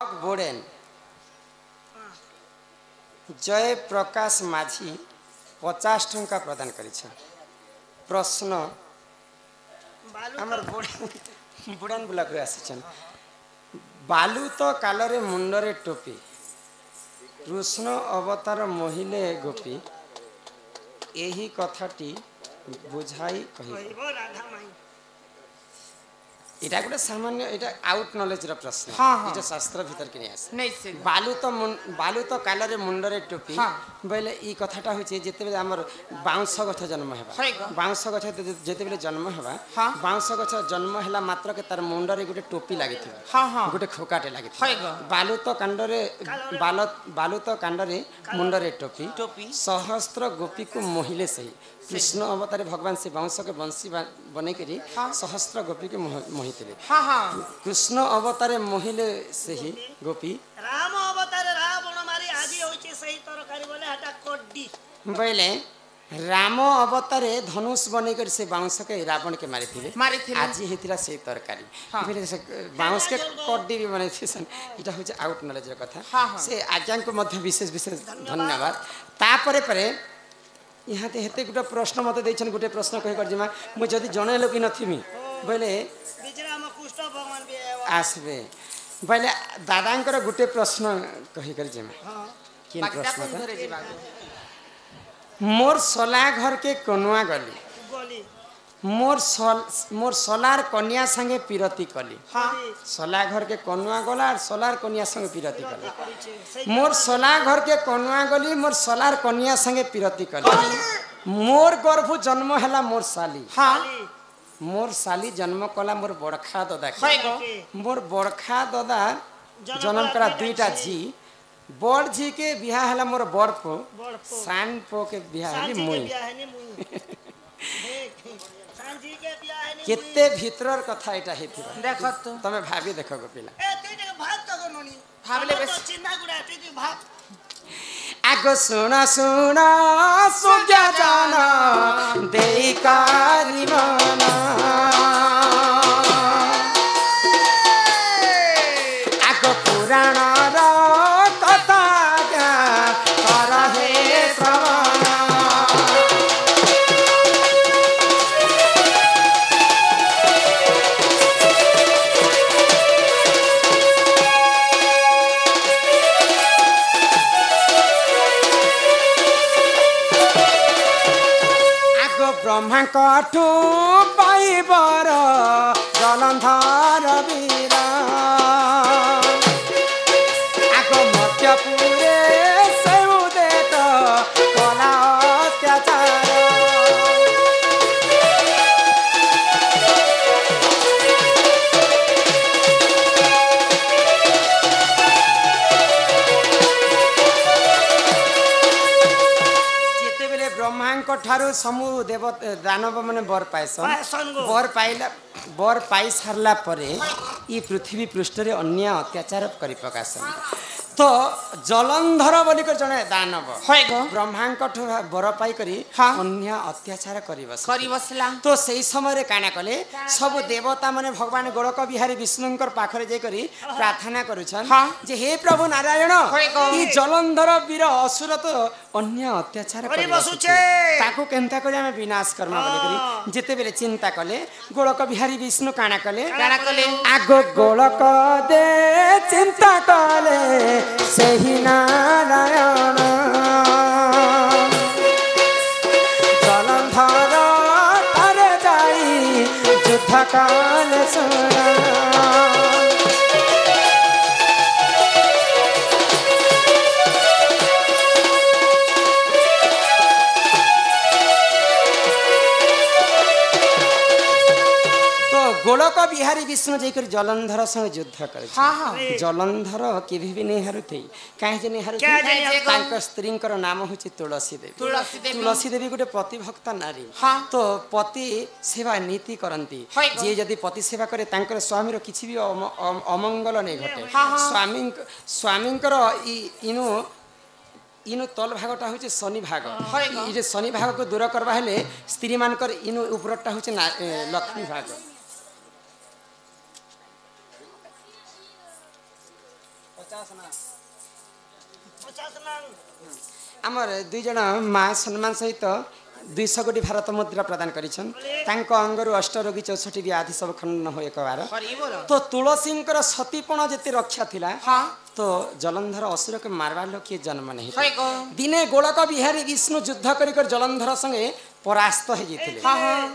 Block Bourdain जय प्रकाश माझी 50 टंका प्रदान कर प्रश्न आमर बुड़ान ब्लॉक रे आसिछन बालू तो कालरे मुंडरे टोपी कृष्ण अवतार मोहिले गोपी यही कथाटी बुझाई कहिबो राधा माई इटा गोटे सामान्य इटा आउट नॉलेज रो प्रश्न इटा शास्त्र भीतर के आस नहीं बालू तो कालरे मुंडरे टोपी बोले ई कथाटा होचे जेते बेले हमर बाउंस गछ जन्म हेबा बाउंस गछ जेते बेले जन्म हेबा बाउंस गछ जन्म हैला मात्र के तार मुंडरे गोटे टोपी लागिथिबा गोटे खोकाटे लागिथिबा बालू तो कांडरे मुंडरे टोपी सहस्त्र गोपी को मोहिले सही कृष्ण अवतारे भगवान से बाउंस के बंसी बने करी सहस्त्र गोपी के मोहितले कृष्ण अवतारे मोहिले सही गोपी राम अवतारे रावण मारी आजी होची सही तरकारी बोले हटा कोड्डी बोले राम अवतारे धनुष बने कर से बाउंस के रावण के मारी आज हेतिरा से तरकारी फिर से बाउंस के कोड्डी भी बने थे इटा होचे आउट नॉलेज कथा से आज्ञा को मध्य विशेष विशेष धन्यवाद तापरे परे यहाँ ते हेते गोटे प्रश्न मत देछन गोटे प्रश्न कहि कर जिमा मु जदी जणे लोकी नथिमी बोले बिचरा हम कुष्ठ भगवान भी आसबे बोले दादांकर गोटे प्रश्न कहि कर जिमा किन प्रश्न मोर सोला घर के कनुआ गली मोर सोलार कन्या संगे पिरती कली सोला घर के कनुआ गला और सोलार कन्या संगे पिरती कली मोर सोला घर के कनुआ गली मोर सोलार कन्या संगे पिरती कली मोर गर्भ जन्म हैला मोर साली जन्म कला मोर बड़खा ददा मोर बड़खा ददा जन्म करा दुईटा झी बड़ झी के बिहा हैला मोर बड़ पो सान पो के बिहा हैली मुई केते भीतर कथा एटा हेतिबा देखो तो तमे भाभी देखो गो पिला ए तू भात तो ननी भाबले बेस चिंता गुडा तू भात आगो सुना सुना सुजा जाना देई कारी माना आगो पुराण रा कथा क्या कर हे श्रवण ब्रह्मा कठू पाइबर जलंधर वीरा आगो मध्यपुरे सेउ देत कला अत्याचार ब्रह्मांक ठारू समूह देव दानव माने बर पाइसन बर पाई सारला परे ई पृथ्वी पृष्ठ रे अन्य अत्याचार करि प्रकाशन तो जलंधर बोली कर जने दानव ब्रह्मांक बर पाई करी अन्य अत्याचार करि बसला तो सही समय रे काना कले सब देवता माने भगवान गोलक बिहारी विष्णुंकर पाखरे जे करी प्रार्थना करूछन जे हे प्रभु नारायण ई जलंधर वीर असुर तो अन्य अत्याचार करि बसुछे ताको केनता करी हम विनाश कर्मा बोली करी जेते बेले चिंता कले गोलक बिहारी विष्णु काना कले आगो गोलक दे चिंता कले सही नारायण जलंधर करे जाई युद्ध काल सुना गोलक बिहारी विष्णु जाकर जलंधर संग युद्ध करे जलंधर केभी भी नहीं हारुथि काहे जे नहीं हारुथि तांकर स्त्रींकर नाम होछि तुलसी देवी गोटे पतिभक्ता नारी तो पति सेवा नीति करंती जे यदि पति सेवा करे तांकर स्वामी रो किछि भी अमंगल नहीं घटे स्वामींकर इनु तल भागटा होचे शनि भाग ई जे शनि भाग को दूर करबा हेले स्त्री मानकर इनु उपरटा होचे लक्ष्मी भाग आमर दुई जन माँ सम्मान सहित 200 कोटी भारत मुद्रा प्रदान करिछन तांको अंगरु अष्टरोगी 64 व्याधि सब खंडन हो एक बार तो तुलसींकर सतीपण जति रक्षा थिला तो जलंधर असुर के मारवा लोक किए जन्म नहीं दिने गोलक बिहारी विष्णु युद्ध कर जलंधर संगे परास्त हो जाते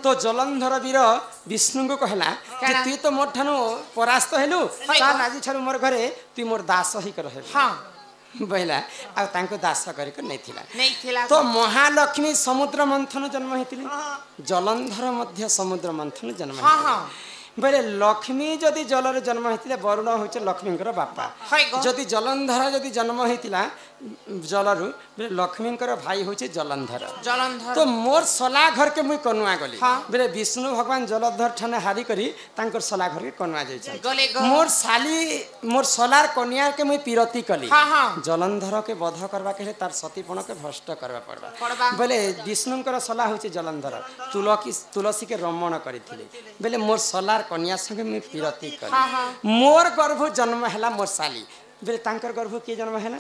तो जलंधर वीर विष्णु को कहला कि तू तो मोर ठानु परास्त हेलु चल आज छाड़ मोर घरे तू मोर दास ही कर बहला आ तांको दास करके नहीं थिला तो महालक्ष्मी समुद्र मंथन जन्म हेतिले जलंधर मध्य समुद्र मंथन जन्म बोले लक्ष्मी जदि जलर जन्म होता वरुण हूँ लक्ष्मींकर बापा जदि जलंधर जदि जन्म होता जलरु बोले लक्ष्मींकर भाई हूँ जलंधर तो मोर सला घर के मुई कनुआ गली बोले विष्णु भगवान जलधर ठाने हारी करी तांकर सला घर के कनुआ जाइछन मोर सलार कन्या के मुई पीरती कली जलंधर के वध करबा के तार सतीपण के भ्रष्ट करबा पड़बा बोले विष्णुंकर सला हूँ जलंधर तुलसी के रमण करथिले बोले मोर सलार कन्या संगे मुई पीरती कली मोर गर्भ जन्म हैला मोर साली बोले तांकर गर्भ के जन्म हैला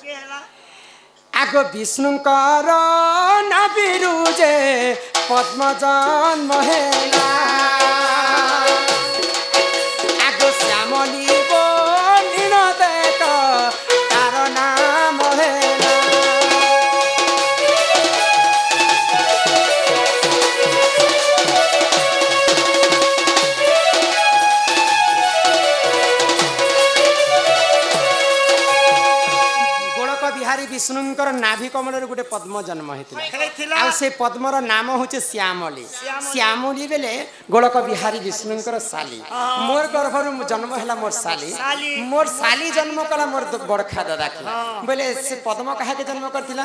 आगो विष्णुंकर नबिरुजे पद्म जन्म हैला आगो श्यामली बोलिन देख तार नाम हैला बिहारी विष्णुंकर नाभि कमल गोटे पद्म जन्म होता से पद्मर नाम हूँ श्यामली श्यामली बेले गोलक बिहारी विष्णुंकर साली मोर गर्भर जन्म है मोर साली जन्म कला मोर बड़खा दादा के बोले से पद्म कहा के जन्म करथिला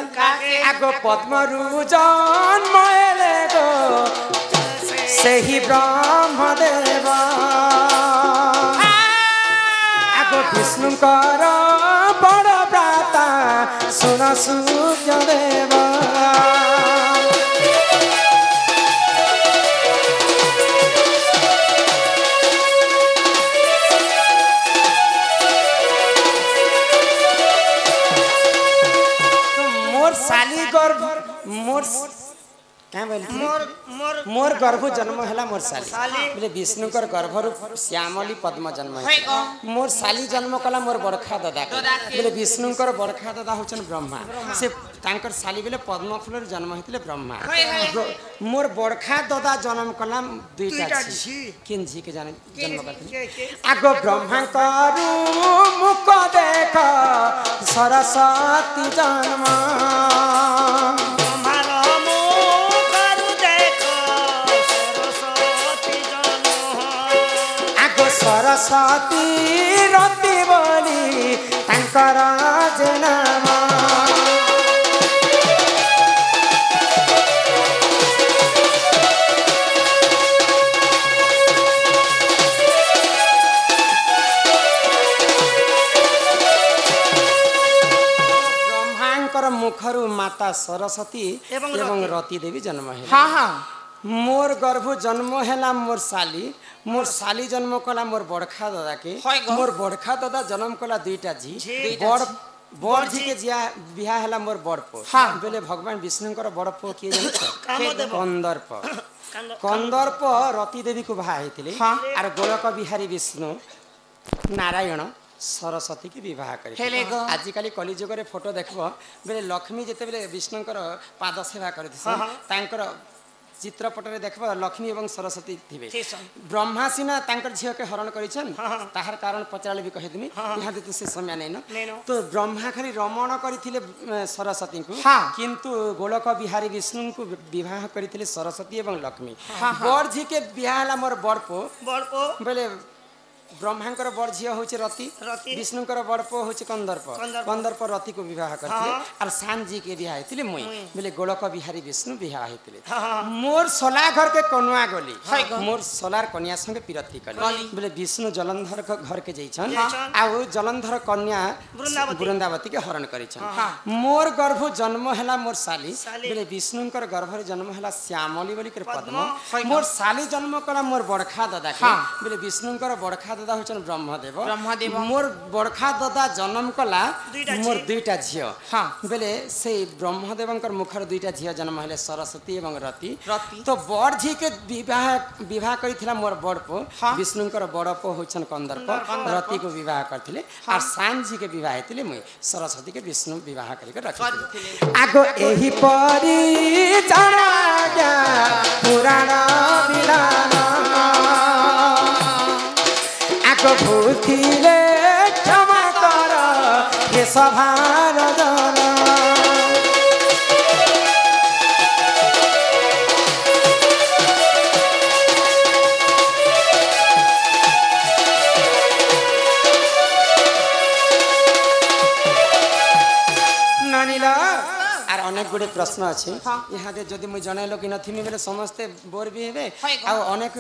आगो पद्मरु जन्म हेले गो सेही ब्रह्मदेव आगो विष्णुंकर बड़ भ्राता सुन सूर्यदेव मोर साली गर्भ मोर क्या मोर गर्भ जन्म है मोर साली बोले विष्णुकर गर्भर श्यामली पद्म जन्म मोर साली जन्म कला मोर बड़खा दादा बोले विष्णुकर बड़खा दादा होचन ब्रह्मा से तांकर साली बोले पद्म फूल जन्म होते ब्रह्मा मोर बड़खा दादा जन्म कला दुईटा किन झी के जन्म करते आगो ब्रह्मा करू मुख देख सरस्वती जन्म सरस्वती रति बोली तांकर नाम ब्रह्मांकर मुखरु माता सरस्वती एवं रति देवी जन्म है मोर गर्भ जन्म है मोर साली जन्म कला मोर बड़खा दादा के मोर बड़खा दादा जन्म कला दुईटा झी बड़ झी के बिहा है मोर बड़ पो बोले भगवान विष्णुंकर बड़ पो किए कंदर्प कंदर्प रति देवी को बाहा होते और गोलक बिहारी विष्णु नारायण सरस्वती की विवाह कर आजिकल कलिजुग फोटो देखब बोले लक्ष्मी जिते विष्णुंकर पाद सेवा कर चित्रपट रे देखबा लक्ष्मी एवं सरस्वती थिबे ब्रह्मा सिना तांकर झियो के हरण करिछन ताहार कारण पचाले भी कहि दिमी यहाँ तो से समय नै न तो ब्रह्मा खाली रमण करिथिले सरस्वती को किंतु गोलक बिहारी विष्णु को विवाह करिथिले सरस्वती एवं लक्ष्मी बड़ झी के बियाह हला मोर बड़पो बोले ब्रह्मांकर बड़ झियो होचे रति विष्णुंकर बड़ पो होचे कंदर्प रति को विवाह करथिले और सान जी के बियाह हेतिले मुई बोले गोलक बिहारी विष्णु बियाह हेतिले मोर सला घर के कनुआ गली मोर सलार कन्या संगे पीरती कली बोले विष्णु जलंधर घर के जइछन आ जलंधर कन्या वृंदावती के हरण करिछन मोर गर्भ जन्म हैला मोर साली बोले विष्णुंकर गर्भ जन्म हैला श्यामली बोली के पद्म मोर साली जन्म कला मोर बड़खा दादा के बोले विष्णुंकर बड़खा दादा होचन ब्रह्मदेव ब्रह्मदेव। मोर बड़खा दादा जन्म कला दुईटा मोर झी। दुईटा झियो हाँ। बेले से ब्रह्मदेवंकर मुखर दुईटा झियो जन्म हेले सरस्वती एवं रति रति। तो बड़ झी के विवाह विवाह करिथिला मोर बड़ पो हाँ। विष्णुंकर बड़ पो होचन कंदर्प कंदर्प। रति को विवाह करथिले और सान जी के विवाह हेतिले मुई सरस्वती के विष्णु विवाह करिके रखिथिले करथिले। आगो एही परी जाना जा पुराण विधान आगो भूथिले क्षमा कर हे सभार जन नानीला आर अनेक गुड़े प्रश्न अच्छे यहाँ दे जदि मुझे जनइल कि नथिमी बेले समस्ते बोर भी हेबे होय गो। आ अनेक